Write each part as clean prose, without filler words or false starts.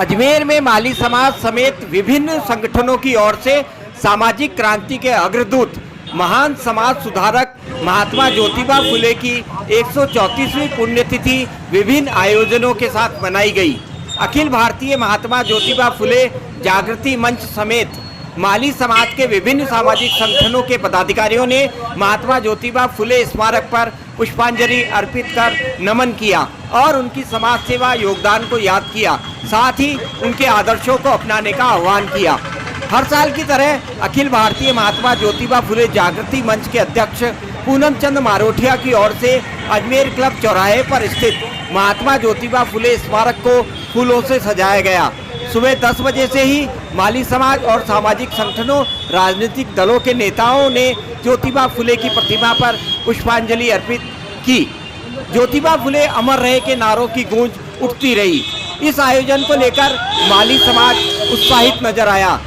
अजमेर में माली समाज समेत विभिन्न संगठनों की ओर से सामाजिक क्रांति के अग्रदूत महान समाज सुधारक महात्मा ज्योतिबा फुले की 134वीं पुण्यतिथि विभिन्न आयोजनों के साथ मनाई गई। अखिल भारतीय महात्मा ज्योतिबा फुले जागृति मंच समेत माली समाज के विभिन्न सामाजिक संगठनों के पदाधिकारियों ने महात्मा ज्योतिबा फुले स्मारक पर पुष्पांजलि अर्पित कर नमन किया और उनकी समाज सेवा योगदान को याद किया, साथ ही उनके आदर्शों को अपनाने का आह्वान किया। हर साल की तरह अखिल भारतीय महात्मा ज्योतिबा फुले जागृति मंच के अध्यक्ष पूनम चंद मारोठिया की ओर से अजमेर क्लब चौराहे पर स्थित महात्मा ज्योतिबा फुले स्मारक को फूलों से सजाया गया। सुबह 10 बजे से ही माली समाज और सामाजिक संगठनों, राजनीतिक दलों के नेताओं ने ज्योतिबा फुले की प्रतिमा पर पुष्पांजलि अर्पित की। ज्योतिबा फुले अमर रहे के नारों की गूंज उठती रही। इस आयोजन को लेकर माली समाज उत्साहित नजर आया।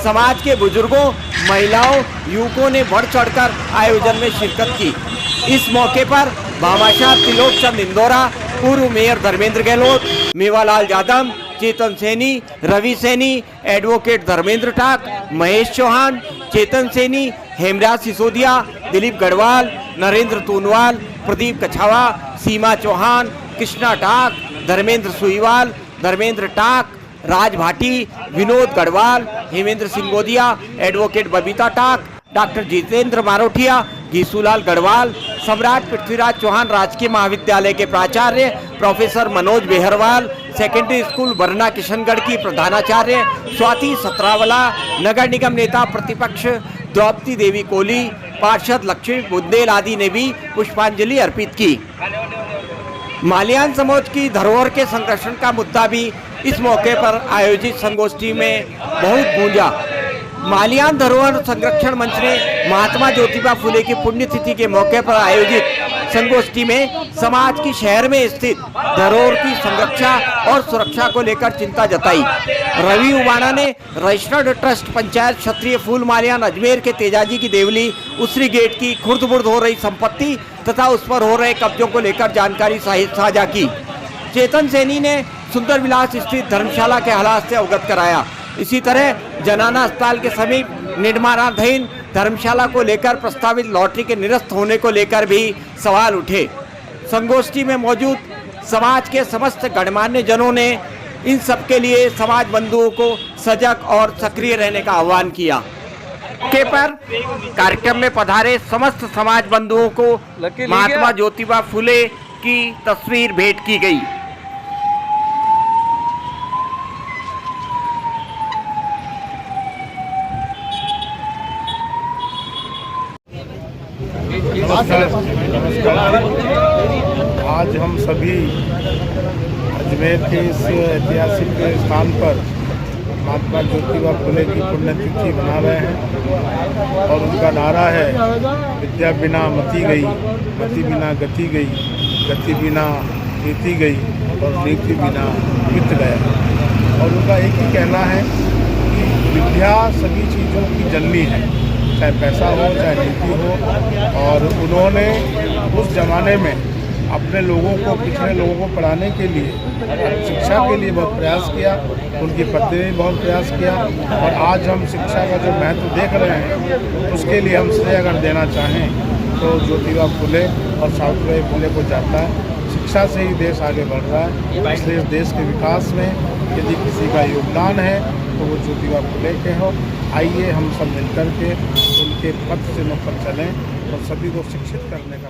समाज के बुजुर्गों, महिलाओं, युवकों ने बढ़ चढ़कर आयोजन में शिरकत की। इस मौके पर भामाशाह त्रिलोक चंद इंदौरा, पूर्व मेयर धर्मेंद्र गहलोत, मेवालाल यादव, चेतन सैनी, रवि सैनी, एडवोकेट धर्मेंद्र टाक, महेश चौहान, चेतन सैनी, हेमराज सिसोदिया, दिलीप गढ़वाल, नरेंद्र तूनवाल, प्रदीप कछावा, सीमा चौहान, कृष्णा टाक, धर्मेंद्र सुईवाल, धर्मेंद्र टाक, राज भाटी, विनोद गढ़वाल, हेमेंद्र सिंगोदिया, एडवोकेट बबीता टाक, डॉक्टर जितेंद्र मारोठिया, घीसूलाल गढ़वाल, सम्राट पृथ्वीराज चौहान राजकीय महाविद्यालय के प्राचार्य प्रोफेसर मनोज बेहरवाल, सेकेंडरी स्कूल बरना किशनगढ़ की प्रधानाचार्य स्वाति सतरावला, नगर निगम नेता प्रतिपक्ष द्रौपदी देवी कोहली, पार्षद लक्ष्मी बुंदेल आदि ने भी पुष्पांजलि अर्पित की। मालियान समाज की धरोहर के संरक्षण का मुद्दा भी इस मौके पर आयोजित संगोष्ठी में बहुत गूंजा। मालियान धरोहर संरक्षण मंच ने महात्मा ज्योतिबा फुले की पुण्यतिथि के मौके पर आयोजित संगोष्ठी में समाज की शहर में स्थित धरोहर की संरक्षा और सुरक्षा को लेकर चिंता जताई। रवि उबाना ने रजिस्टर्ड ट्रस्ट पंचायत क्षत्रिय फूल मालियान अजमेर के तेजाजी की देवली उसरी गेट की खुर्द-बुर्द हो रही संपत्ति तथा उस पर हो रहे कब्जों को लेकर जानकारी साझा की। चेतन सैनी ने सुंदर विलास स्थित धर्मशाला के हालात से अवगत कराया। इसी तरह जनाना अस्पताल के समीप निर्माणाधीन धर्मशाला को लेकर प्रस्तावित लॉटरी के निरस्त होने को लेकर भी सवाल उठे। संगोष्ठी में मौजूद समाज के समस्त गणमान्य जनों ने इन सब के लिए समाज बंधुओं को सजग और सक्रिय रहने का आह्वान किया। मौके पर कार्यक्रम में पधारे समस्त समाज बंधुओं को महात्मा ज्योतिबा फुले की तस्वीर भेंट की गई। नमस्कार। आज हम सभी अजमेर के इस ऐतिहासिक स्थान पर महात्मा ज्योतिबा फुले की पुण्यतिथि मना रहे हैं और उनका नारा है, विद्या बिना मति गई, मति बिना गति गई, गति बिना नीति गई और नीति बिना मित गया। और उनका एक ही कहना है कि विद्या सभी चीज़ों की जननी है, चाहे पैसा हो चाहे नीति हो। और उन्होंने उस ज़माने में अपने लोगों को, पिछड़े लोगों को पढ़ाने के लिए, शिक्षा के लिए बहुत प्रयास किया। उनकी पत्नी ने बहुत प्रयास किया और आज हम शिक्षा का जो महत्व देख रहे हैं उसके लिए हम श्रेय अगर देना चाहें तो ज्योतिबा फुले और सावित्रीबाई फुले को जाता है। शिक्षा से ही देश आगे बढ़ रहा है, इसलिए इस देश के विकास में यदि किसी का योगदान है तो वो ज्योतिबा फुले के हो। आइए हम सब मिलकर के उनके पथ से पर चलें और सभी को शिक्षित करने का